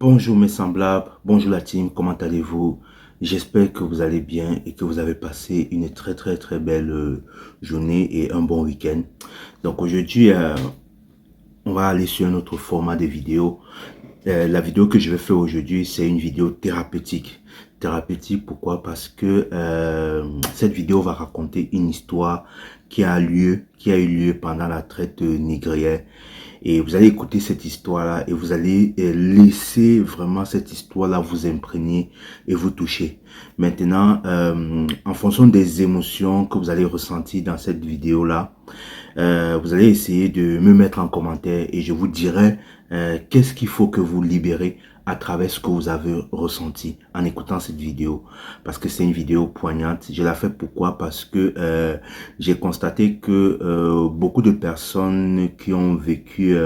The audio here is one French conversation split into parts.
Bonjour mes semblables, bonjour la team, comment allez-vous? J'espère que vous allez bien et que vous avez passé une très belle journée et un bon week-end. Donc aujourd'hui, on va aller sur un autre format de vidéo. La vidéo que je vais faire aujourd'hui, c'est une vidéo thérapeutique. Thérapeutique, pourquoi? Parce que cette vidéo va raconter une histoire qui a eu lieu pendant la traite négrière. Et vous allez écouter cette histoire-là et vous allez laisser vraiment cette histoire-là vous imprégner et vous toucher. Maintenant, en fonction des émotions que vous allez ressentir dans cette vidéo-là, vous allez essayer de me mettre en commentaire et je vous dirai qu'est-ce qu'il faut que vous libérez à travers ce que vous avez ressenti en écoutant cette vidéo, parce que c'est une vidéo poignante. Je la fais pourquoi? Parce que j'ai constaté que beaucoup de personnes qui ont vécu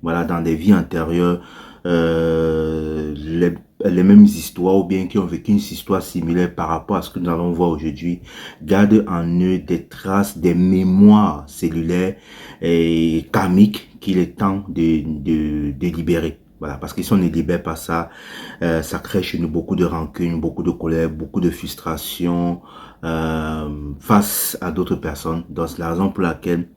voilà, dans des vies antérieures les mêmes histoires, ou bien qui ont vécu une histoire similaire par rapport à ce que nous allons voir aujourd'hui, gardent en eux des traces, des mémoires cellulaires et karmiques qu'il est temps de libérer. Voilà, parce que si on ne libère pas ça, ça crée chez nous beaucoup de rancune, beaucoup de colère, beaucoup de frustration face à d'autres personnes. Donc c'est la raison pour laquelle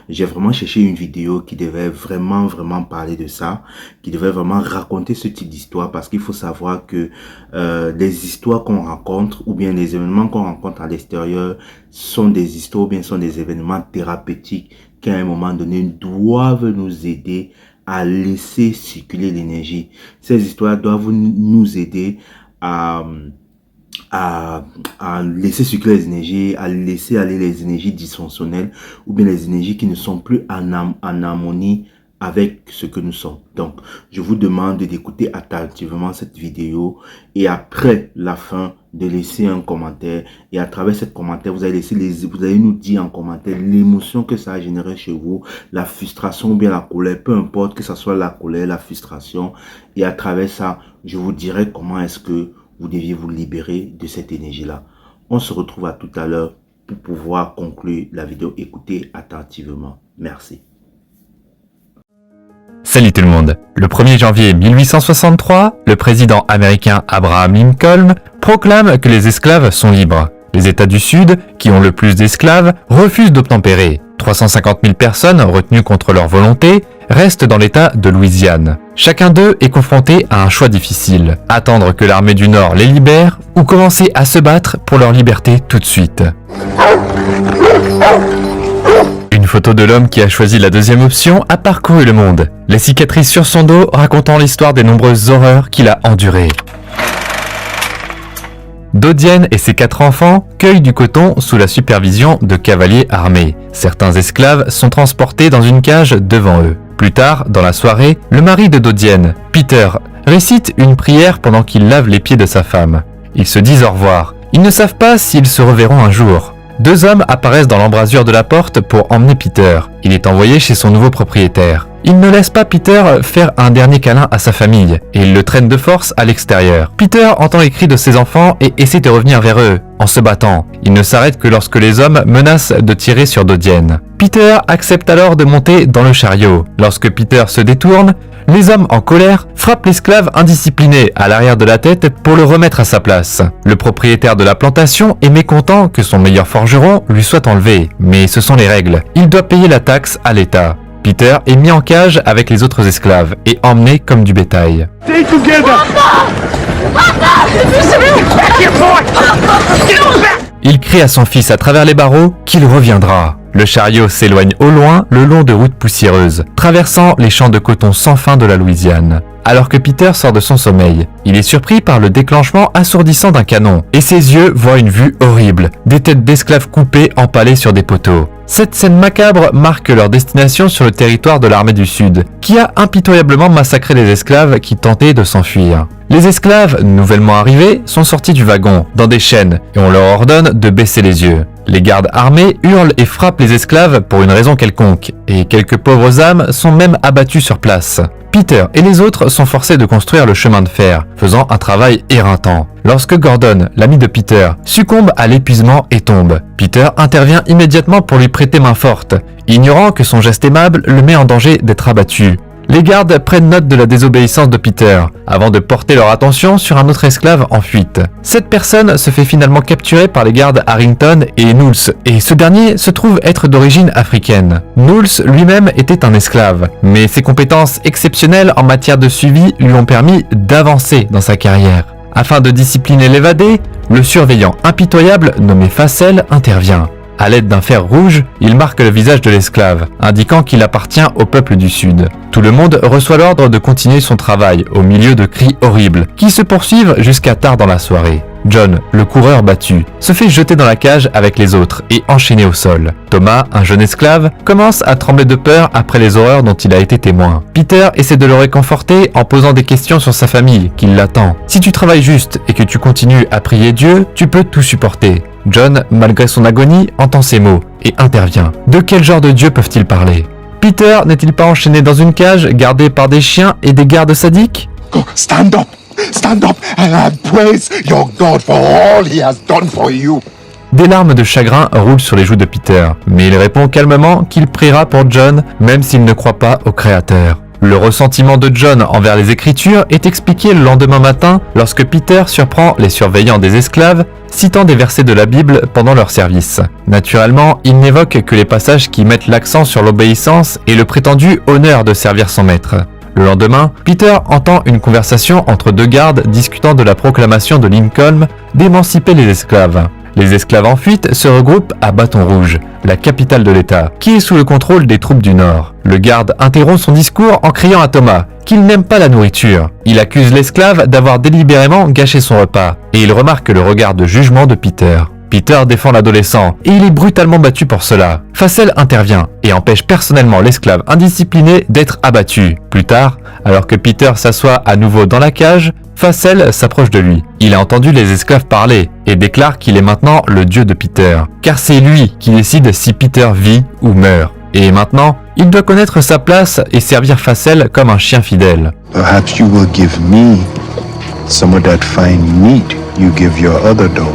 j'ai vraiment cherché une vidéo qui devait vraiment parler de ça, qui devait vraiment raconter ce type d'histoire, parce qu'il faut savoir que les histoires qu'on rencontre ou bien les événements qu'on rencontre à l'extérieur sont des histoires ou bien sont des événements thérapeutiques qui à un moment donné doivent nous aider à laisser circuler l'énergie. Ces histoires doivent nous aider à laisser circuler les énergies, à laisser aller les énergies dysfonctionnelles ou bien les énergies qui ne sont plus en harmonie avec ce que nous sommes. Donc, je vous demande d'écouter attentivement cette vidéo et après la fin, de laisser un commentaire. Et à travers ce commentaire, vous allez nous dire en commentaire l'émotion que ça a généré chez vous, la frustration ou bien la colère, peu importe, que ce soit la colère, la frustration. Et à travers ça, je vous dirai comment est-ce que vous deviez vous libérer de cette énergie-là. On se retrouve à tout à l'heure pour pouvoir conclure la vidéo. Écoutez attentivement. Merci. Salut tout le monde. Le 1er janvier 1863, le président américain Abraham Lincoln proclame que les esclaves sont libres. Les États du Sud, qui ont le plus d'esclaves, refusent d'obtempérer. 350 000 personnes, retenues contre leur volonté, restent dans l'État de Louisiane. Chacun d'eux est confronté à un choix difficile. Attendre que l'armée du Nord les libère ou commencer à se battre pour leur liberté tout de suite. Une photo de l'homme qui a choisi la deuxième option a parcouru le monde, les cicatrices sur son dos racontant l'histoire des nombreuses horreurs qu'il a endurées. Dodienne et ses 4 enfants cueillent du coton sous la supervision de cavaliers armés. Certains esclaves sont transportés dans une cage devant eux. Plus tard, dans la soirée, le mari de Dodienne, Peter, récite une prière pendant qu'il lave les pieds de sa femme. Ils se disent au revoir. Ils ne savent pas s'ils se reverront un jour. 2 hommes apparaissent dans l'embrasure de la porte pour emmener Peter. Il est envoyé chez son nouveau propriétaire. Il ne laisse pas Peter faire un dernier câlin à sa famille et il le traîne de force à l'extérieur. Peter entend les cris de ses enfants et essaie de revenir vers eux en se battant. Il ne s'arrête que lorsque les hommes menacent de tirer sur Dodienne. Peter accepte alors de monter dans le chariot. Lorsque Peter se détourne, les hommes en colère frappent l'esclave indiscipliné à l'arrière de la tête pour le remettre à sa place. Le propriétaire de la plantation est mécontent que son meilleur forgeron lui soit enlevé, mais ce sont les règles. Il doit payer la taxe à l'État. Peter est mis en cage avec les autres esclaves et emmené comme du bétail. Il crie à son fils à travers les barreaux qu'il reviendra. Le chariot s'éloigne au loin le long de routes poussiéreuses, traversant les champs de coton sans fin de la Louisiane. Alors que Peter sort de son sommeil, il est surpris par le déclenchement assourdissant d'un canon, et ses yeux voient une vue horrible, des têtes d'esclaves coupées empalées sur des poteaux. Cette scène macabre marque leur destination sur le territoire de l'armée du Sud, qui a impitoyablement massacré les esclaves qui tentaient de s'enfuir. Les esclaves, nouvellement arrivés, sont sortis du wagon, dans des chaînes, et on leur ordonne de baisser les yeux. Les gardes armés hurlent et frappent les esclaves pour une raison quelconque, et quelques pauvres âmes sont même abattues sur place. Peter et les autres sont forcés de construire le chemin de fer, faisant un travail éreintant. Lorsque Gordon, l'ami de Peter, succombe à l'épuisement et tombe, Peter intervient immédiatement pour lui prêter main forte, ignorant que son geste aimable le met en danger d'être abattu. Les gardes prennent note de la désobéissance de Peter, avant de porter leur attention sur un autre esclave en fuite. Cette personne se fait finalement capturer par les gardes Harrington et Knowles, et ce dernier se trouve être d'origine africaine. Knowles lui-même était un esclave, mais ses compétences exceptionnelles en matière de suivi lui ont permis d'avancer dans sa carrière. Afin de discipliner l'évadé, le surveillant impitoyable nommé Facel intervient. À l'aide d'un fer rouge, il marque le visage de l'esclave, indiquant qu'il appartient au peuple du Sud. Tout le monde reçoit l'ordre de continuer son travail au milieu de cris horribles, qui se poursuivent jusqu'à tard dans la soirée. John, le coureur battu, se fait jeter dans la cage avec les autres et enchaîné au sol. Thomas, un jeune esclave, commence à trembler de peur après les horreurs dont il a été témoin. Peter essaie de le réconforter en posant des questions sur sa famille, qui l'attend. Si tu travailles juste et que tu continues à prier Dieu, tu peux tout supporter. John, malgré son agonie, entend ces mots et intervient. De quel genre de Dieu peuvent-ils parler? Peter n'est-il pas enchaîné dans une cage, gardé par des chiens et des gardes sadiques? Go, stand up and praise your God for all he has done for you. Des larmes de chagrin roulent sur les joues de Peter, mais il répond calmement qu'il priera pour John, même s'il ne croit pas au Créateur. Le ressentiment de John envers les Écritures est expliqué le lendemain matin lorsque Peter surprend les surveillants des esclaves citant des versets de la Bible pendant leur service. Naturellement, il n'évoque que les passages qui mettent l'accent sur l'obéissance et le prétendu honneur de servir son maître. Le lendemain, Peter entend une conversation entre deux gardes discutant de la proclamation de Lincoln d'émanciper les esclaves. Les esclaves en fuite se regroupent à Bâton Rouge, la capitale de l'État, qui est sous le contrôle des troupes du Nord. Le garde interrompt son discours en criant à Thomas qu'il n'aime pas la nourriture. Il accuse l'esclave d'avoir délibérément gâché son repas, et il remarque le regard de jugement de Peter. Peter défend l'adolescent, et il est brutalement battu pour cela. Facel intervient, et empêche personnellement l'esclave indiscipliné d'être abattu. Plus tard, alors que Peter s'assoit à nouveau dans la cage, Facel s'approche de lui. Il a entendu les esclaves parler et déclare qu'il est maintenant le dieu de Peter, car c'est lui qui décide si Peter vit ou meurt. Et maintenant, il doit connaître sa place et servir Facel comme un chien fidèle. Perhaps you will give me some of that fine meat you give your other dog.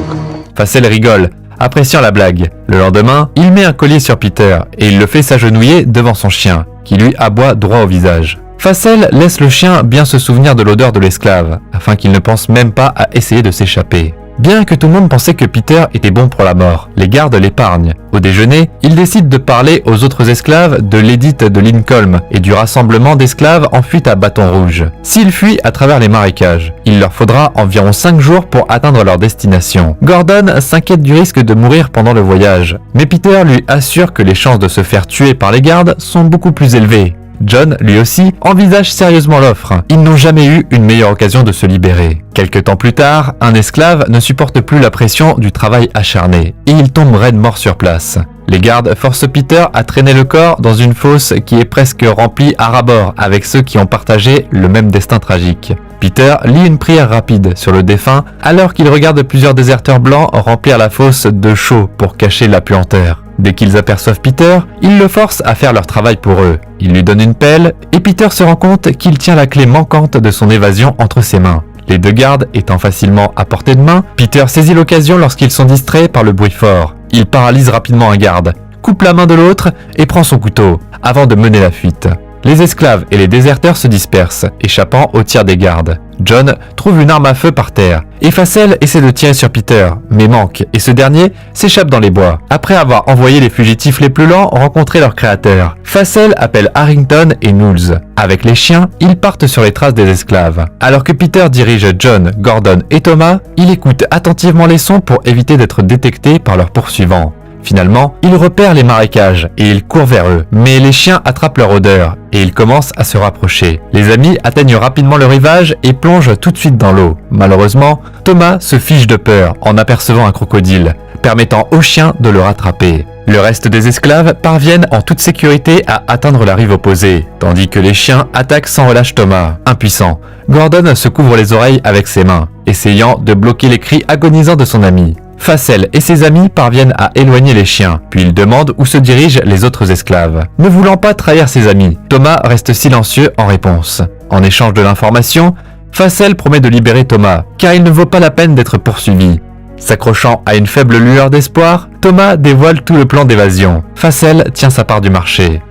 Facel rigole, appréciant la blague. Le lendemain, il met un collier sur Peter et il le fait s'agenouiller devant son chien, qui lui aboie droit au visage. Facel laisse le chien bien se souvenir de l'odeur de l'esclave, afin qu'il ne pense même pas à essayer de s'échapper. Bien que tout le monde pensait que Peter était bon pour la mort, les gardes l'épargnent. Au déjeuner, il décide de parler aux autres esclaves de l'édite de Lincoln et du rassemblement d'esclaves en fuite à Bâton Rouge. S'ils fuient à travers les marécages, il leur faudra environ 5 jours pour atteindre leur destination. Gordon s'inquiète du risque de mourir pendant le voyage, mais Peter lui assure que les chances de se faire tuer par les gardes sont beaucoup plus élevées. John, lui aussi, envisage sérieusement l'offre. Ils n'ont jamais eu une meilleure occasion de se libérer. Quelque temps plus tard, un esclave ne supporte plus la pression du travail acharné, et il tombe raide mort sur place. Les gardes forcent Peter à traîner le corps dans une fosse qui est presque remplie à ras-bord avec ceux qui ont partagé le même destin tragique. Peter lit une prière rapide sur le défunt alors qu'il regarde plusieurs déserteurs blancs remplir la fosse de chaux pour cacher la puanteur. Dès qu'ils aperçoivent Peter, ils le forcent à faire leur travail pour eux. Ils lui donnent une pelle et Peter se rend compte qu'il tient la clé manquante de son évasion entre ses mains. Les deux gardes étant facilement à portée de main, Peter saisit l'occasion lorsqu'ils sont distraits par le bruit fort. Il paralyse rapidement un garde, coupe la main de l'autre et prend son couteau, avant de mener la fuite. Les esclaves et les déserteurs se dispersent, échappant aux tirs des gardes. John trouve une arme à feu par terre, et Facel essaie de tirer sur Peter, mais manque, et ce dernier s'échappe dans les bois. Après avoir envoyé les fugitifs les plus lents rencontrer leur créateur, Facel appelle Harrington et Knowles. Avec les chiens, ils partent sur les traces des esclaves. Alors que Peter dirige John, Gordon et Thomas, il écoute attentivement les sons pour éviter d'être détecté par leurs poursuivants. Finalement, il repère les marécages et il court vers eux. Mais les chiens attrapent leur odeur et ils commencent à se rapprocher. Les amis atteignent rapidement le rivage et plongent tout de suite dans l'eau. Malheureusement, Thomas se fiche de peur en apercevant un crocodile, permettant aux chiens de le rattraper. Le reste des esclaves parviennent en toute sécurité à atteindre la rive opposée, tandis que les chiens attaquent sans relâche Thomas. Impuissant, Gordon se couvre les oreilles avec ses mains, essayant de bloquer les cris agonisants de son ami. Facel et ses amis parviennent à éloigner les chiens, puis ils demandent où se dirigent les autres esclaves. Ne voulant pas trahir ses amis, Thomas reste silencieux en réponse. En échange de l'information, Facel promet de libérer Thomas, car il ne vaut pas la peine d'être poursuivi. S'accrochant à une faible lueur d'espoir, Thomas dévoile tout le plan d'évasion. Facel tient sa part du marché.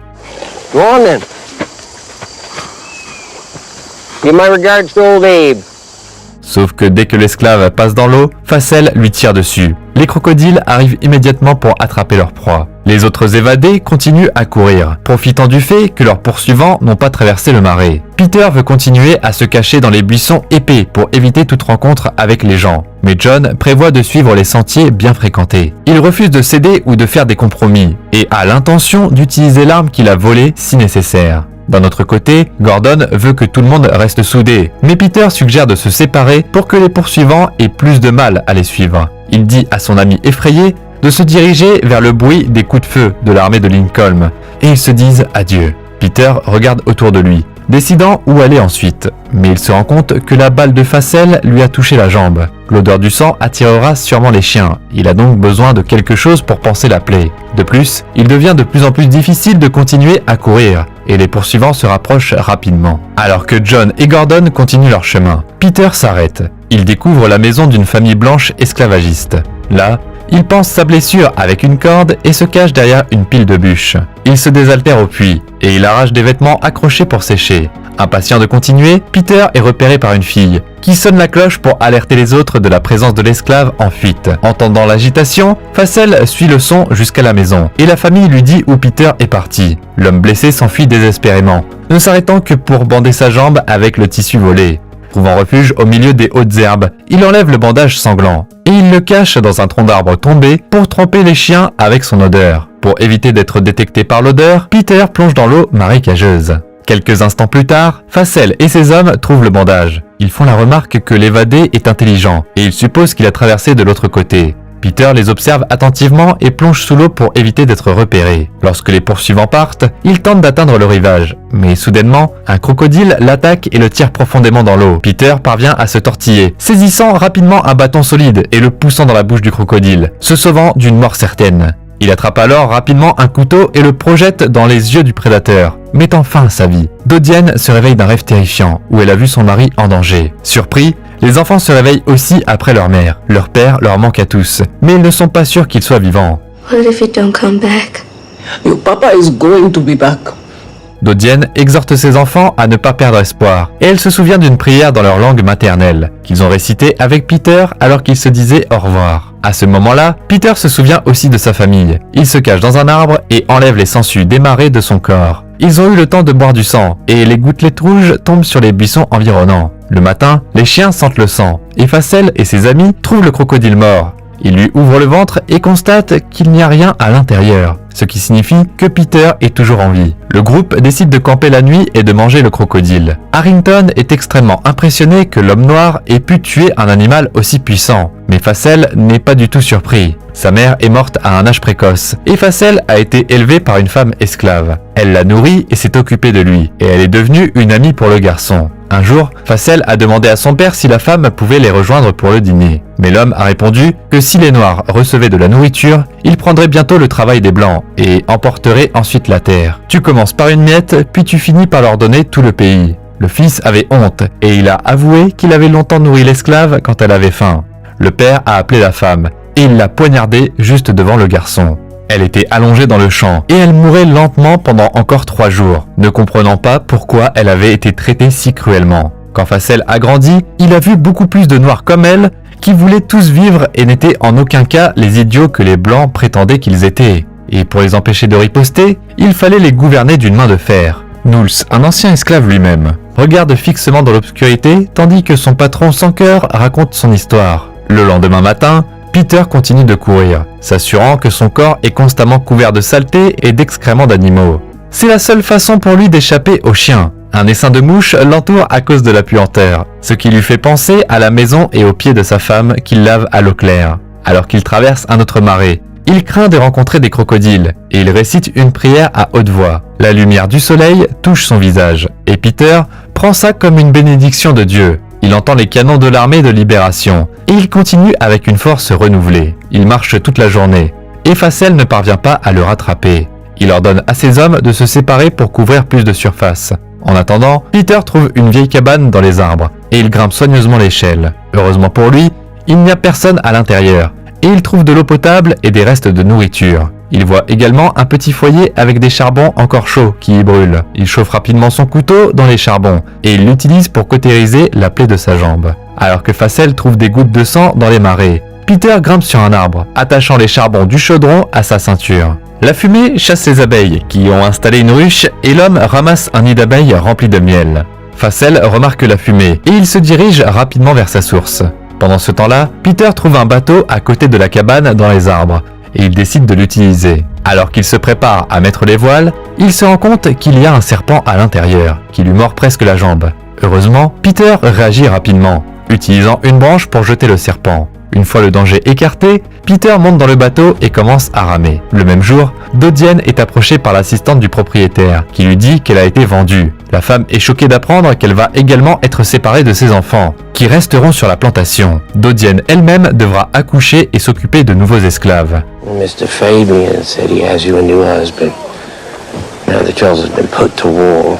Go on then. Give my regards to old Abe. Sauf que dès que l'esclave passe dans l'eau, Facel lui tire dessus. Les crocodiles arrivent immédiatement pour attraper leur proie. Les autres évadés continuent à courir, profitant du fait que leurs poursuivants n'ont pas traversé le marais. Peter veut continuer à se cacher dans les buissons épais pour éviter toute rencontre avec les gens. Mais John prévoit de suivre les sentiers bien fréquentés. Il refuse de céder ou de faire des compromis, et a l'intention d'utiliser l'arme qu'il a volée si nécessaire. D'un autre côté, Gordon veut que tout le monde reste soudé, mais Peter suggère de se séparer pour que les poursuivants aient plus de mal à les suivre. Il dit à son ami effrayé de se diriger vers le bruit des coups de feu de l'armée de Lincoln, et ils se disent adieu. Peter regarde autour de lui, décidant où aller ensuite, mais il se rend compte que la balle de Facel lui a touché la jambe. L'odeur du sang attirera sûrement les chiens, il a donc besoin de quelque chose pour panser la plaie. De plus, il devient de plus en plus difficile de continuer à courir, et les poursuivants se rapprochent rapidement. Alors que John et Gordon continuent leur chemin, Peter s'arrête. Il découvre la maison d'une famille blanche esclavagiste. Là, il panse sa blessure avec une corde et se cache derrière une pile de bûches. Il se désaltère au puits et il arrache des vêtements accrochés pour sécher. Impatient de continuer, Peter est repéré par une fille qui sonne la cloche pour alerter les autres de la présence de l'esclave en fuite. Entendant l'agitation, Facel suit le son jusqu'à la maison et la famille lui dit où Peter est parti. L'homme blessé s'enfuit désespérément, ne s'arrêtant que pour bander sa jambe avec le tissu volé. Trouvant refuge au milieu des hautes herbes, il enlève le bandage sanglant et il le cache dans un tronc d'arbre tombé pour tremper les chiens avec son odeur. Pour éviter d'être détecté par l'odeur, Peter plonge dans l'eau marécageuse. Quelques instants plus tard, Facel et ses hommes trouvent le bandage. Ils font la remarque que l'évadé est intelligent et ils supposent qu'il a traversé de l'autre côté. Peter les observe attentivement et plonge sous l'eau pour éviter d'être repéré. Lorsque les poursuivants partent, il tente d'atteindre le rivage. Mais soudainement, un crocodile l'attaque et le tire profondément dans l'eau. Peter parvient à se tortiller, saisissant rapidement un bâton solide et le poussant dans la bouche du crocodile, se sauvant d'une mort certaine. Il attrape alors rapidement un couteau et le projette dans les yeux du prédateur, mettant fin à sa vie. Dodienne se réveille d'un rêve terrifiant, où elle a vu son mari en danger. Surpris, les enfants se réveillent aussi après leur mère. Leur père leur manque à tous, mais ils ne sont pas sûrs qu'il soit vivant. What if you don't come back? Your papa is going to be back. Dodienne exhorte ses enfants à ne pas perdre espoir, et elle se souvient d'une prière dans leur langue maternelle, qu'ils ont récitée avec Peter alors qu'ils se disaient au revoir. À ce moment-là, Peter se souvient aussi de sa famille. Il se cache dans un arbre et enlève les sangsues démarrées de son corps. Ils ont eu le temps de boire du sang, et les gouttelettes rouges tombent sur les buissons environnants. Le matin, les chiens sentent le sang, et Facel et ses amis trouvent le crocodile mort. Ils lui ouvrent le ventre et constatent qu'il n'y a rien à l'intérieur, ce qui signifie que Peter est toujours en vie. Le groupe décide de camper la nuit et de manger le crocodile. Harrington est extrêmement impressionné que l'homme noir ait pu tuer un animal aussi puissant, mais Facel n'est pas du tout surpris. Sa mère est morte à un âge précoce, et Facel a été élevé par une femme esclave. Elle l'a nourri et s'est occupée de lui, et elle est devenue une amie pour le garçon. Un jour, Facel a demandé à son père si la femme pouvait les rejoindre pour le dîner. Mais l'homme a répondu que si les Noirs recevaient de la nourriture, ils prendraient bientôt le travail des Blancs et emporteraient ensuite la terre. Tu commences par une miette, puis tu finis par leur donner tout le pays. Le fils avait honte et il a avoué qu'il avait longtemps nourri l'esclave quand elle avait faim. Le père a appelé la femme et il l'a poignardée juste devant le garçon. Elle était allongée dans le champ et elle mourait lentement pendant encore 3 jours, ne comprenant pas pourquoi elle avait été traitée si cruellement. Quand Facel a grandi, il a vu beaucoup plus de Noirs comme elle qui voulaient tous vivre et n'étaient en aucun cas les idiots que les Blancs prétendaient qu'ils étaient. Et pour les empêcher de riposter, il fallait les gouverner d'une main de fer. Knowles, un ancien esclave lui-même, regarde fixement dans l'obscurité tandis que son patron sans cœur raconte son histoire. Le lendemain matin, Peter continue de courir, s'assurant que son corps est constamment couvert de saleté et d'excréments d'animaux. C'est la seule façon pour lui d'échapper aux chiens. Un essaim de mouches l'entoure à cause de la puanteur, ce qui lui fait penser à la maison et aux pieds de sa femme qu'il lave à l'eau claire. Alors qu'il traverse un autre marais, il craint de rencontrer des crocodiles et il récite une prière à haute voix. La lumière du soleil touche son visage et Peter prend ça comme une bénédiction de Dieu. Il entend les canons de l'armée de libération et il continue avec une force renouvelée. Il marche toute la journée et Facel ne parvient pas à le rattraper. Il ordonne à ses hommes de se séparer pour couvrir plus de surface. En attendant, Peter trouve une vieille cabane dans les arbres et il grimpe soigneusement l'échelle. Heureusement pour lui, il n'y a personne à l'intérieur et il trouve de l'eau potable et des restes de nourriture. Il voit également un petit foyer avec des charbons encore chauds qui y brûlent. Il chauffe rapidement son couteau dans les charbons et il l'utilise pour cautériser la plaie de sa jambe. Alors que Facel trouve des gouttes de sang dans les marais, Peter grimpe sur un arbre, attachant les charbons du chaudron à sa ceinture. La fumée chasse les abeilles qui ont installé une ruche et l'homme ramasse un nid d'abeilles rempli de miel. Facel remarque la fumée et il se dirige rapidement vers sa source. Pendant ce temps-là, Peter trouve un bateau à côté de la cabane dans les arbres et il décide de l'utiliser. Alors qu'il se prépare à mettre les voiles, il se rend compte qu'il y a un serpent à l'intérieur qui lui mord presque la jambe. Heureusement, Peter réagit rapidement, utilisant une branche pour jeter le serpent. Une fois le danger écarté, Peter monte dans le bateau et commence à ramer. Le même jour, Dodienne est approchée par l'assistante du propriétaire, qui lui dit qu'elle a été vendue. La femme est choquée d'apprendre qu'elle va également être séparée de ses enfants, qui resteront sur la plantation. Dodienne elle-même devra accoucher et s'occuper de nouveaux esclaves. Mr. Fabian said he has you a new husband. Now the Charles has been put to war.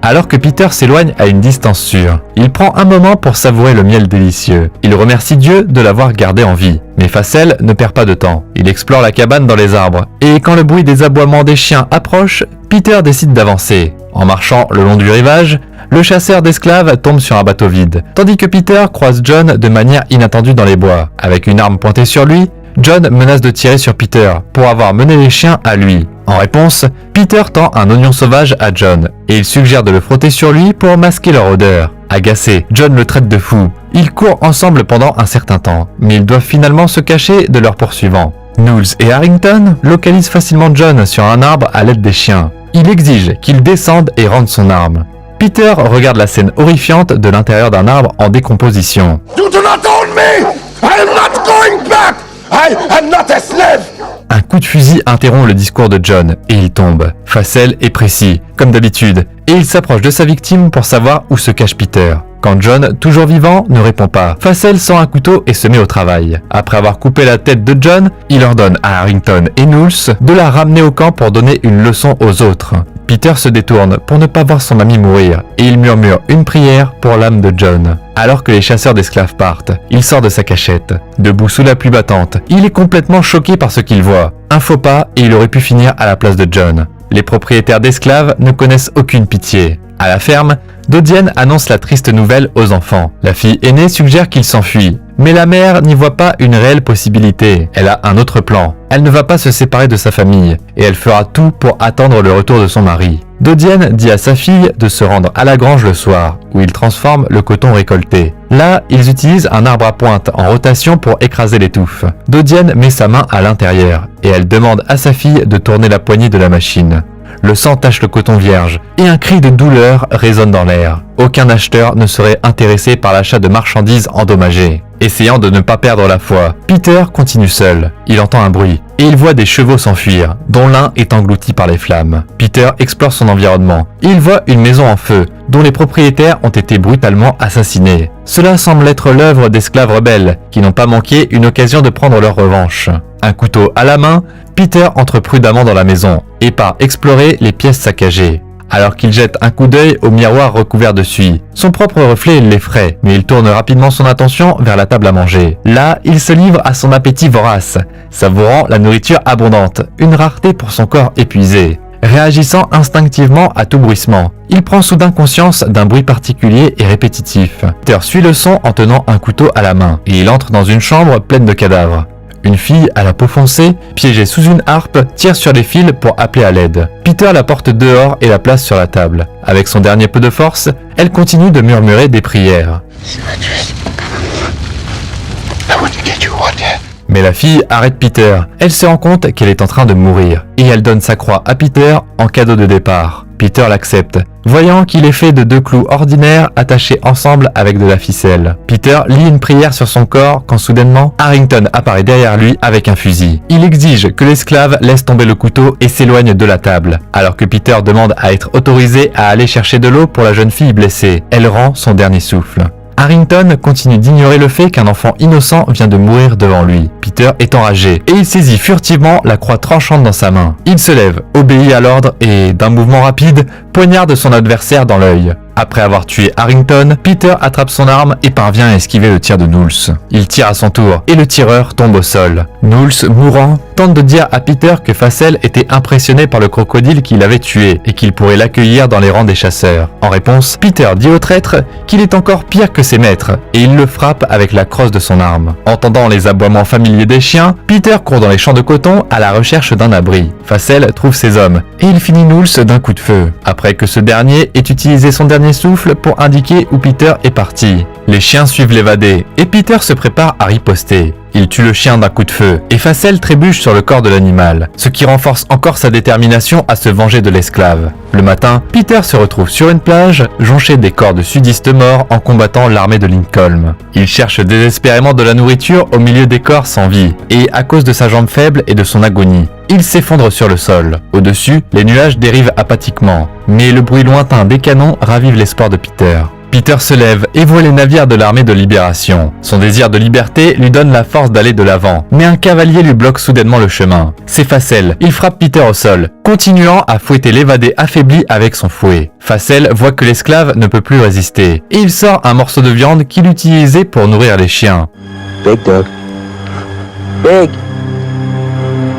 Alors que Peter s'éloigne à une distance sûre, il prend un moment pour savourer le miel délicieux. Il remercie Dieu de l'avoir gardé en vie. Mais Facel ne perd pas de temps. Il explore la cabane dans les arbres. Et quand le bruit des aboiements des chiens approche, Peter décide d'avancer. En marchant le long du rivage, le chasseur d'esclaves tombe sur un bateau vide. Tandis que Peter croise John de manière inattendue dans les bois. Avec une arme pointée sur lui, John menace de tirer sur Peter pour avoir mené les chiens à lui. En réponse, Peter tend un oignon sauvage à John et il suggère de le frotter sur lui pour masquer leur odeur. Agacé, John le traite de fou. Ils courent ensemble pendant un certain temps, mais ils doivent finalement se cacher de leurs poursuivants. Knowles et Harrington localisent facilement John sur un arbre à l'aide des chiens. Il exige qu'il descende et rende son arme. Peter regarde la scène horrifiante de l'intérieur d'un arbre en décomposition. You do not own me! I am not going back! I am not a slave! Un coup de fusil interrompt le discours de John et il tombe. Facel est précis, comme d'habitude, et il s'approche de sa victime pour savoir où se cache Peter. Quand John, toujours vivant, ne répond pas, Facel sort un couteau et se met au travail. Après avoir coupé la tête de John, il ordonne à Harrington et Knowles de la ramener au camp pour donner une leçon aux autres. Peter se détourne pour ne pas voir son ami mourir et il murmure une prière pour l'âme de John. Alors que les chasseurs d'esclaves partent, il sort de sa cachette. Debout sous la pluie battante, il est complètement choqué par ce qu'il voit. Un faux pas et il aurait pu finir à la place de John. Les propriétaires d'esclaves ne connaissent aucune pitié. À la ferme, Dodienne annonce la triste nouvelle aux enfants. La fille aînée suggère qu'ils s'enfuient. Mais la mère n'y voit pas une réelle possibilité. Elle a un autre plan. Elle ne va pas se séparer de sa famille et elle fera tout pour attendre le retour de son mari. Dodienne dit à sa fille de se rendre à la grange le soir, où ils transforment le coton récolté. Là, ils utilisent un arbre à pointe en rotation pour écraser les touffes. Dodienne met sa main à l'intérieur et elle demande à sa fille de tourner la poignée de la machine. Le sang tache le coton vierge et un cri de douleur résonne dans l'air. Aucun acheteur ne serait intéressé par l'achat de marchandises endommagées. Essayant de ne pas perdre la foi, Peter continue seul. Il entend un bruit et il voit des chevaux s'enfuir, dont l'un est englouti par les flammes. Peter explore son environnement et il voit une maison en feu, dont les propriétaires ont été brutalement assassinés. Cela semble être l'œuvre d'esclaves rebelles qui n'ont pas manqué une occasion de prendre leur revanche. Un couteau à la main, Peter entre prudemment dans la maison et part explorer les pièces saccagées. Alors qu'il jette un coup d'œil au miroir recouvert de suie. Son propre reflet l'effraie, mais il tourne rapidement son attention vers la table à manger. Là, il se livre à son appétit vorace, savourant la nourriture abondante, une rareté pour son corps épuisé. Réagissant instinctivement à tout bruissement, il prend soudain conscience d'un bruit particulier et répétitif. Peter suit le son en tenant un couteau à la main, et il entre dans une chambre pleine de cadavres. Une fille à la peau foncée, piégée sous une harpe, tire sur les fils pour appeler à l'aide. Peter la porte dehors et la place sur la table. Avec son dernier peu de force, elle continue de murmurer des prières. Mais la fille arrête Peter. Elle se rend compte qu'elle est en train de mourir. Et elle donne sa croix à Peter en cadeau de départ. Peter l'accepte, voyant qu'il est fait de 2 clous ordinaires attachés ensemble avec de la ficelle. Peter lit une prière sur son corps quand soudainement, Harrington apparaît derrière lui avec un fusil. Il exige que l'esclave laisse tomber le couteau et s'éloigne de la table. Alors que Peter demande à être autorisé à aller chercher de l'eau pour la jeune fille blessée, elle rend son dernier souffle. Harrington continue d'ignorer le fait qu'un enfant innocent vient de mourir devant lui. Peter est enragé et il saisit furtivement la croix tranchante dans sa main. Il se lève, obéit à l'ordre et, d'un mouvement rapide, poignarde son adversaire dans l'œil. Après avoir tué Harrington, Peter attrape son arme et parvient à esquiver le tir de Knowles. Il tire à son tour et le tireur tombe au sol. Knowles, mourant, tente de dire à Peter que Facel était impressionné par le crocodile qu'il avait tué et qu'il pourrait l'accueillir dans les rangs des chasseurs. En réponse, Peter dit au traître qu'il est encore pire que ses maîtres et il le frappe avec la crosse de son arme. Entendant les aboiements familiers des chiens, Peter court dans les champs de coton à la recherche d'un abri. Facel trouve ses hommes et il finit Knowles d'un coup de feu, après que ce dernier ait utilisé son dernier souffle pour indiquer où Peter est parti. Les chiens suivent l'évadé et Peter se prépare à riposter. Il tue le chien d'un coup de feu et Facel trébuche sur le corps de l'animal, ce qui renforce encore sa détermination à se venger de l'esclave. Le matin, Peter se retrouve sur une plage, jonché des corps de sudistes morts en combattant l'armée de Lincoln. Il cherche désespérément de la nourriture au milieu des corps sans vie, et à cause de sa jambe faible et de son agonie, il s'effondre sur le sol. Au-dessus, les nuages dérivent apathiquement, mais le bruit lointain des canons ravive l'espoir de Peter. Peter se lève et voit les navires de l'armée de libération. Son désir de liberté lui donne la force d'aller de l'avant, mais un cavalier lui bloque soudainement le chemin. C'est Facel, il frappe Peter au sol, continuant à fouetter l'évadé affaibli avec son fouet. Facel voit que l'esclave ne peut plus résister, et il sort un morceau de viande qu'il utilisait pour nourrir les chiens. Big, Doug. Big.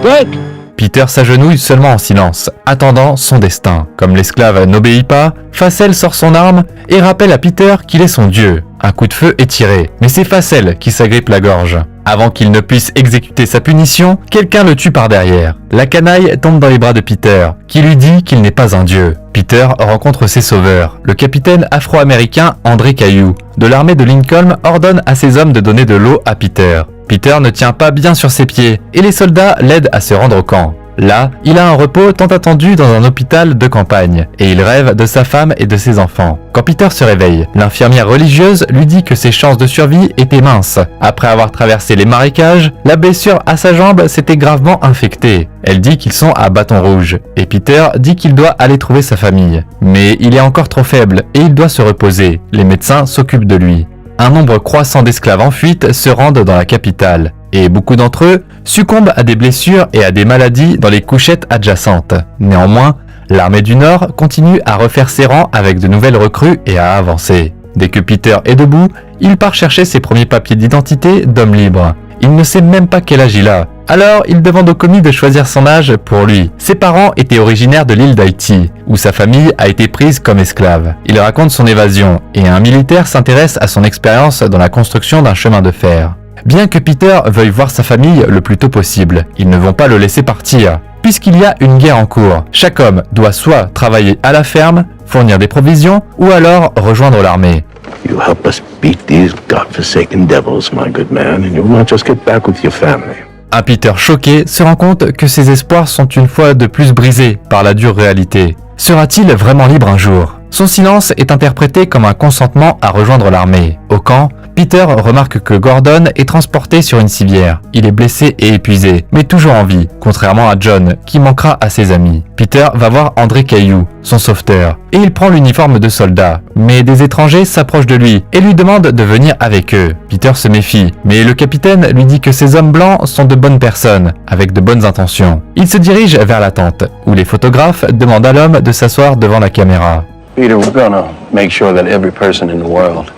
Big. Peter s'agenouille seulement en silence, attendant son destin. Comme l'esclave n'obéit pas, Facel sort son arme et rappelle à Peter qu'il est son dieu. Un coup de feu est tiré, mais c'est Facel qui s'agrippe la gorge. Avant qu'il ne puisse exécuter sa punition, quelqu'un le tue par derrière. La canaille tombe dans les bras de Peter, qui lui dit qu'il n'est pas un dieu. Peter rencontre ses sauveurs. Le capitaine afro-américain André Caillou, de l'armée de Lincoln, ordonne à ses hommes de donner de l'eau à Peter. Peter ne tient pas bien sur ses pieds et les soldats l'aident à se rendre au camp. Là, il a un repos tant attendu dans un hôpital de campagne et il rêve de sa femme et de ses enfants. Quand Peter se réveille, l'infirmière religieuse lui dit que ses chances de survie étaient minces. Après avoir traversé les marécages, la blessure à sa jambe s'était gravement infectée. Elle dit qu'ils sont à Bâton Rouge et Peter dit qu'il doit aller trouver sa famille. Mais il est encore trop faible et il doit se reposer. Les médecins s'occupent de lui. Un nombre croissant d'esclaves en fuite se rendent dans la capitale, et beaucoup d'entre eux succombent à des blessures et à des maladies dans les couchettes adjacentes. Néanmoins, l'armée du Nord continue à refaire ses rangs avec de nouvelles recrues et à avancer. Dès que Peter est debout, il part chercher ses premiers papiers d'identité d'homme libre. Il ne sait même pas quel âge il a. Alors, il demande au commis de choisir son âge pour lui. Ses parents étaient originaires de l'île d'Haïti, où sa famille a été prise comme esclave. Il raconte son évasion, et un militaire s'intéresse à son expérience dans la construction d'un chemin de fer. Bien que Peter veuille voir sa famille le plus tôt possible, ils ne vont pas le laisser partir. Puisqu'il y a une guerre en cours, chaque homme doit soit travailler à la ferme, fournir des provisions, ou alors rejoindre l'armée. You help us beat these godforsaken devils, my good man, and you'll not just get back with your family. Un Peter choqué se rend compte que ses espoirs sont une fois de plus brisés par la dure réalité. Sera-t-il vraiment libre un jour ? Son silence est interprété comme un consentement à rejoindre l'armée. Au camp, Peter remarque que Gordon est transporté sur une civière. Il est blessé et épuisé, mais toujours en vie, contrairement à John, qui manquera à ses amis. Peter va voir André Caillou, son sauveteur, et il prend l'uniforme de soldat. Mais des étrangers s'approchent de lui et lui demandent de venir avec eux. Peter se méfie, mais le capitaine lui dit que ces hommes blancs sont de bonnes personnes, avec de bonnes intentions. Il se dirige vers la tente, où les photographes demandent à l'homme de s'asseoir devant la caméra. Peter, we're gonna make sure that every person in the world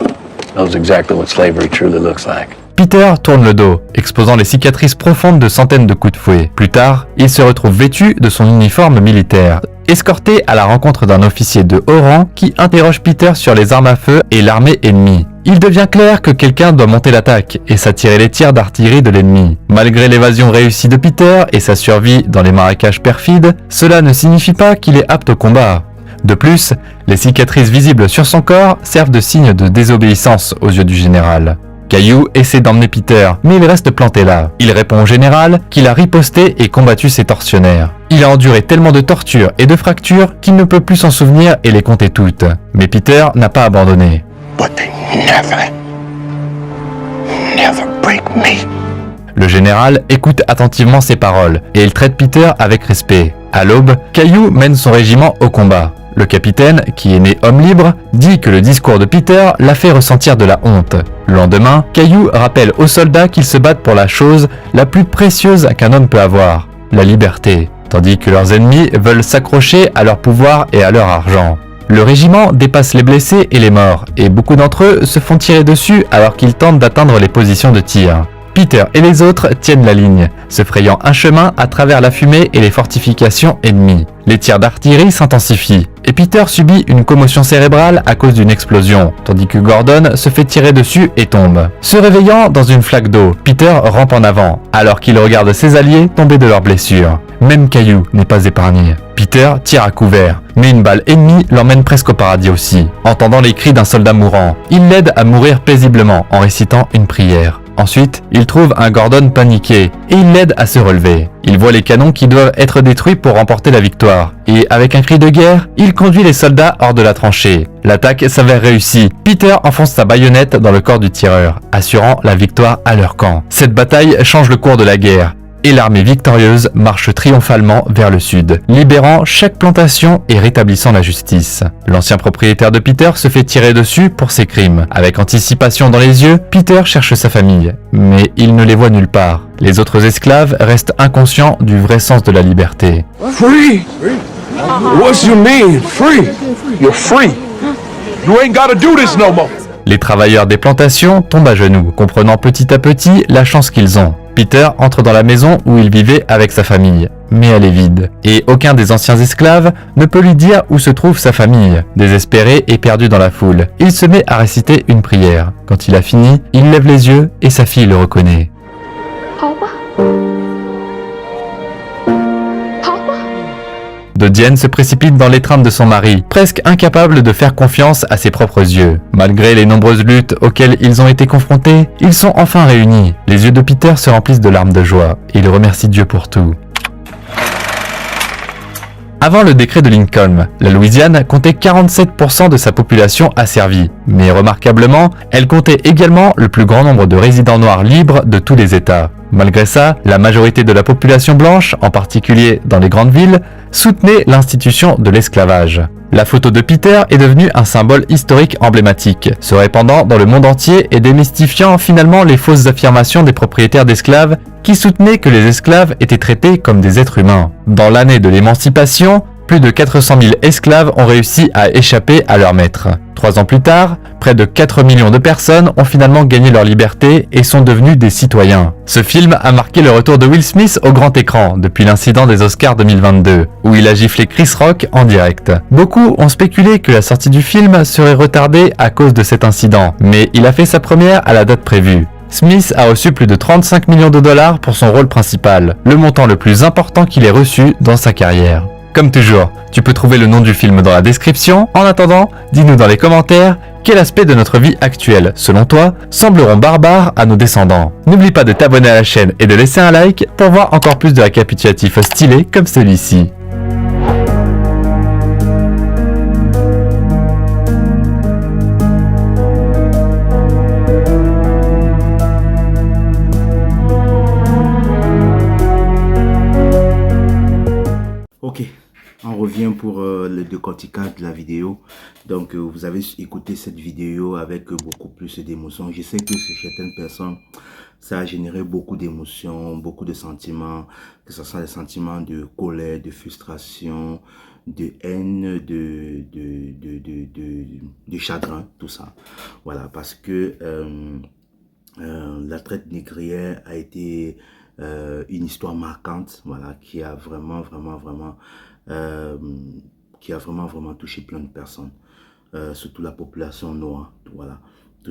knows exactly what slavery truly looks like. Peter tourne le dos, exposant les cicatrices profondes de centaines de coups de fouet. Plus tard, il se retrouve vêtu de son uniforme militaire, escorté à la rencontre d'un officier de haut rang qui interroge Peter sur les armes à feu et l'armée ennemie. Il devient clair que quelqu'un doit monter l'attaque et s'attirer les tirs d'artillerie de l'ennemi. Malgré l'évasion réussie de Peter et sa survie dans les marécages perfides, cela ne signifie pas qu'il est apte au combat. De plus, les cicatrices visibles sur son corps servent de signe de désobéissance aux yeux du général. Caillou essaie d'emmener Peter, mais il reste planté là. Il répond au général qu'il a riposté et combattu ses tortionnaires. Il a enduré tellement de tortures et de fractures qu'il ne peut plus s'en souvenir et les compter toutes. Mais Peter n'a pas abandonné. But they never break me. Le général écoute attentivement ses paroles et il traite Peter avec respect. À l'aube, Caillou mène son régiment au combat. Le capitaine, qui est né homme libre, dit que le discours de Peter l'a fait ressentir de la honte. Le lendemain, Caillou rappelle aux soldats qu'ils se battent pour la chose la plus précieuse qu'un homme peut avoir, la liberté. tandis que leurs ennemis veulent s'accrocher à leur pouvoir et à leur argent. Le régiment dépasse les blessés et les morts, et beaucoup d'entre eux se font tirer dessus alors qu'ils tentent d'atteindre les positions de tir. Peter et les autres tiennent la ligne, se frayant un chemin à travers la fumée et les fortifications ennemies. Les tirs d'artillerie s'intensifient, et Peter subit une commotion cérébrale à cause d'une explosion, tandis que Gordon se fait tirer dessus et tombe. Se réveillant dans une flaque d'eau, Peter rampe en avant, alors qu'il regarde ses alliés tomber de leurs blessures. Même Caillou n'est pas épargné. Peter tire à couvert, mais une balle ennemie l'emmène presque au paradis aussi. Entendant les cris d'un soldat mourant, il l'aide à mourir paisiblement en récitant une prière. Ensuite, il trouve un Gordon paniqué et il l'aide à se relever. Il voit les canons qui doivent être détruits pour remporter la victoire. Et avec un cri de guerre, il conduit les soldats hors de la tranchée. L'attaque s'avère réussie. Peter enfonce sa baïonnette dans le corps du tireur, assurant la victoire à leur camp. Cette bataille change le cours de la guerre. Et l'armée victorieuse marche triomphalement vers le sud, libérant chaque plantation et rétablissant la justice. L'ancien propriétaire de Peter se fait tirer dessus pour ses crimes. Avec anticipation dans les yeux, Peter cherche sa famille, mais il ne les voit nulle part. Les autres esclaves restent inconscients du vrai sens de la liberté. Free? What you mean, free? You're free. You ain't gotta do this no more. Les travailleurs des plantations tombent à genoux, comprenant petit à petit la chance qu'ils ont. Peter entre dans la maison où il vivait avec sa famille, mais elle est vide. Et aucun des anciens esclaves ne peut lui dire où se trouve sa famille. Désespéré et perdu dans la foule, il se met à réciter une prière. Quand il a fini, il lève les yeux et sa fille le reconnaît. Papa? Papa? Dodienne se précipite dans l'étreinte de son mari, presque incapable de faire confiance à ses propres yeux. Malgré les nombreuses luttes auxquelles ils ont été confrontés, ils sont enfin réunis. Les yeux de Peter se remplissent de larmes de joie, et il remercie Dieu pour tout. Avant le décret de Lincoln, la Louisiane comptait 47% de sa population asservie, mais remarquablement, elle comptait également le plus grand nombre de résidents noirs libres de tous les États. Malgré ça, la majorité de la population blanche, en particulier dans les grandes villes, soutenait l'institution de l'esclavage. La photo de Peter est devenue un symbole historique emblématique, se répandant dans le monde entier et démystifiant finalement les fausses affirmations des propriétaires d'esclaves qui soutenaient que les esclaves étaient traités comme des êtres humains. Dans l'année de l'émancipation, plus de 400 000 esclaves ont réussi à échapper à leur maître. 3 ans plus tard, près de 4 millions de personnes ont finalement gagné leur liberté et sont devenus des citoyens. Ce film a marqué le retour de Will Smith au grand écran depuis l'incident des Oscars 2022, où il a giflé Chris Rock en direct. Beaucoup ont spéculé que la sortie du film serait retardée à cause de cet incident, mais il a fait sa première à la date prévue. Smith a reçu plus de 35 millions de dollars pour son rôle principal, le montant le plus important qu'il ait reçu dans sa carrière. Comme toujours, tu peux trouver le nom du film dans la description. En attendant, dis-nous dans les commentaires quel aspect de notre vie actuelle, selon toi, sembleront barbares à nos descendants. N'oublie pas de t'abonner à la chaîne et de laisser un like pour voir encore plus de récapitulatifs stylés comme celui-ci. Ok, on revient pour le décortiquage de la vidéo. Donc vous avez écouté cette vidéo avec beaucoup plus d'émotions. Je sais que chez certaines personnes, ça a généré beaucoup d'émotions, beaucoup de sentiments, que ce soit des sentiments de colère, de frustration, de haine, de chagrin, tout ça. Voilà, parce que la traite négrière a été une histoire marquante, voilà, qui a vraiment touché plein de personnes, surtout la population noire, voilà,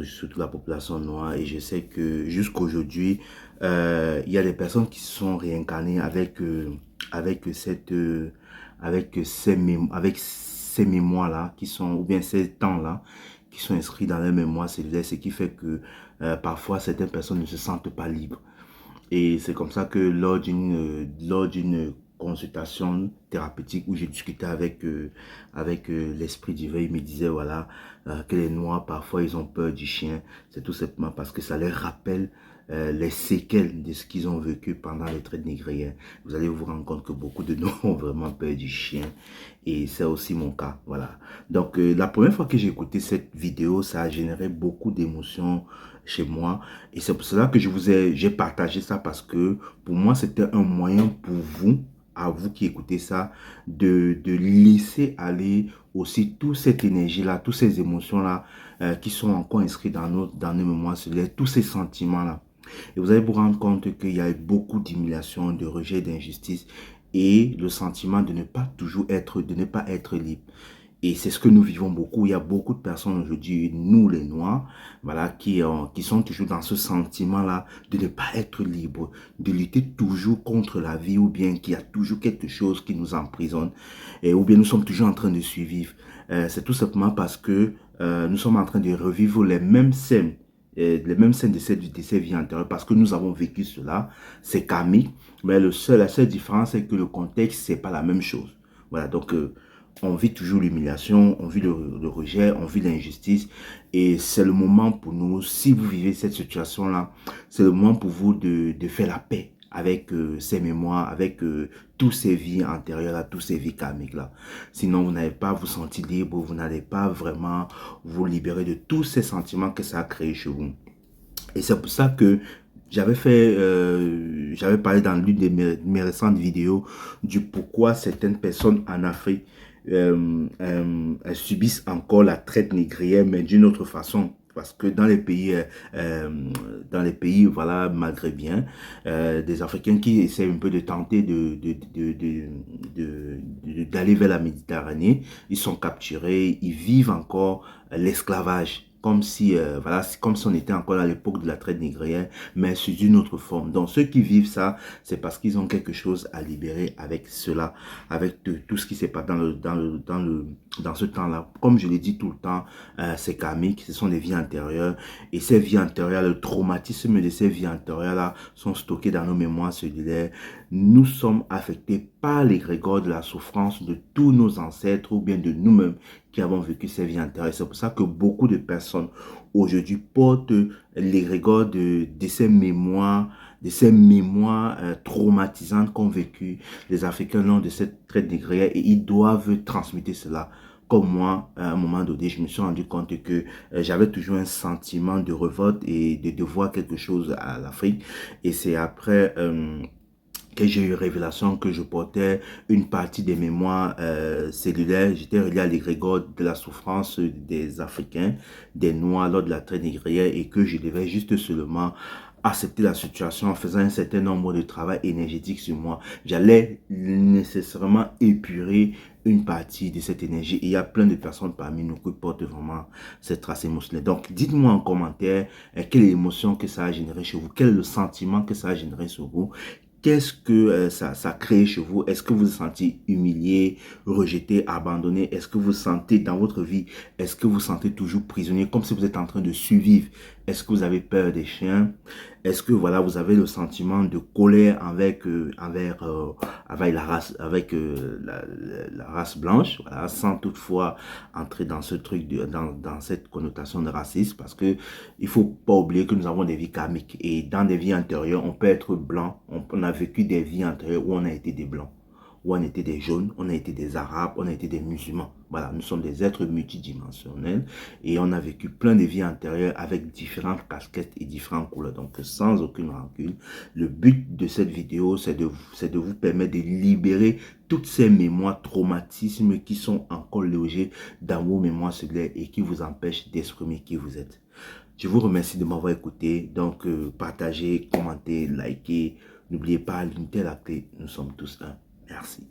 surtout la population noire. Et je sais que jusqu'aujourd'hui, il y a des personnes qui se sont réincarnées avec ces mémoires là qui sont, ou bien ces temps là qui sont inscrits dans leur mémoire cellulaire, ce qui fait que parfois certaines personnes ne se sentent pas libres. Et c'est comme ça que lors d'une consultation thérapeutique où j'ai discuté avec l'esprit divin, il me disait voilà que les noirs parfois ils ont peur du chien. C'est tout simplement parce que ça leur rappelle les séquelles de ce qu'ils ont vécu pendant les traites négrières. Vous allez vous rendre compte que beaucoup de nous ont vraiment peur du chien. Et c'est aussi mon cas, voilà. Donc, la première fois que j'ai écouté cette vidéo, ça a généré beaucoup d'émotions chez moi. Et c'est pour cela que j'ai partagé ça parce que pour moi, c'était un moyen pour vous, à vous qui écoutez ça, de laisser aller aussi toute cette énergie-là, toutes ces émotions-là qui sont encore inscrites dans nos mémoires cellulaires, tous ces sentiments-là. Et vous allez vous rendre compte qu'il y a beaucoup d'humiliation, de rejet, d'injustice et le sentiment de ne pas être libre. Et c'est ce que nous vivons beaucoup. Il y a beaucoup de personnes aujourd'hui, nous les Noirs, voilà, qui sont toujours dans ce sentiment-là de ne pas être libre, de lutter toujours contre la vie, ou bien qu'il y a toujours quelque chose qui nous emprisonne, ou bien nous sommes toujours en train de survivre. C'est tout simplement parce que nous sommes en train de revivre les mêmes scènes de ces vies antérieures, parce que nous avons vécu cela, c'est karmique, mais la seule différence, c'est que le contexte, c'est pas la même chose. Voilà, donc on vit toujours l'humiliation, on vit le rejet, on vit l'injustice. Et c'est le moment pour nous, si vous vivez cette situation-là, c'est le moment pour vous de faire la paix avec ces mémoires, avec toutes ces vies antérieures-là, toutes ces vies karmiques-là. Sinon, vous n'allez pas vous sentir libre, vous n'allez pas vraiment vous libérer de tous ces sentiments que ça a créé chez vous. Et c'est pour ça que j'avais parlé dans l'une de mes récentes vidéos du pourquoi certaines personnes en Afrique elles subissent encore la traite négrière, mais d'une autre façon. Parce que dans les pays voilà, maghrébiens, des Africains qui essaient un peu de tenter d'aller vers la Méditerranée, ils sont capturés, ils vivent encore l'esclavage. Comme si, comme si on était encore à l'époque de la traite négrière, mais sous une autre forme. Donc, ceux qui vivent ça, c'est parce qu'ils ont quelque chose à libérer avec cela, avec tout ce qui s'est passé dans ce temps-là. Comme je l'ai dit tout le temps, c'est karmique, ce sont des vies antérieures. Et ces vies antérieures, le traumatisme de ces vies antérieures-là sont stockés dans nos mémoires cellulaires. Nous sommes affectés par l'égrégore de la souffrance de tous nos ancêtres ou bien de nous-mêmes qui avons vécu ces vies antérieures. C'est pour ça que beaucoup de personnes aujourd'hui portent l'égrégore de ces mémoires traumatisantes qu'ont vécu les Africains lors de cette traite négrière, et ils doivent transmettre cela. Comme moi, à un moment donné, je me suis rendu compte que j'avais toujours un sentiment de révolte et de devoir quelque chose à l'Afrique. Et c'est après que j'ai eu révélation que je portais une partie des mémoires cellulaires. J'étais relié à l'égrégore de la souffrance des Africains, des Noirs lors de la traite négrière, et que je devais juste seulement accepter la situation en faisant un certain nombre de travail énergétique sur moi. J'allais nécessairement épurer une partie de cette énergie. Et il y a plein de personnes parmi nous qui portent vraiment cette trace émotionnelle. Donc, dites-moi en commentaire quelle émotion que ça a généré chez vous, quel est le sentiment que ça a généré sur vous. Qu'est-ce que ça crée chez vous? Est-ce que vous vous sentez humilié, rejeté, abandonné? Est-ce que vous sentez dans votre vie, est-ce que vous sentez toujours prisonnier, comme si vous êtes en train de survivre? Est-ce que vous avez peur des chiens? Est-ce que voilà, vous avez le sentiment de colère avec la race, la race blanche, voilà, sans toutefois entrer dans ce truc dans cette connotation de racisme, parce que il faut pas oublier que nous avons des vies karmiques, et dans des vies antérieures, on peut être blanc, on a vécu des vies antérieures où on a été des blancs, où on était des jaunes, on a été des arabes, on a été des musulmans. Voilà, nous sommes des êtres multidimensionnels et on a vécu plein de vies antérieures avec différentes casquettes et différentes couleurs. Donc, sans aucune rancune, le but de cette vidéo, c'est de vous permettre de libérer toutes ces mémoires, traumatismes qui sont encore logés dans vos mémoires cellulaires et qui vous empêchent d'exprimer qui vous êtes. Je vous remercie de m'avoir écouté. Donc, partagez, commentez, likez. N'oubliez pas, l'unité est la clé. Nous sommes tous un. Merci.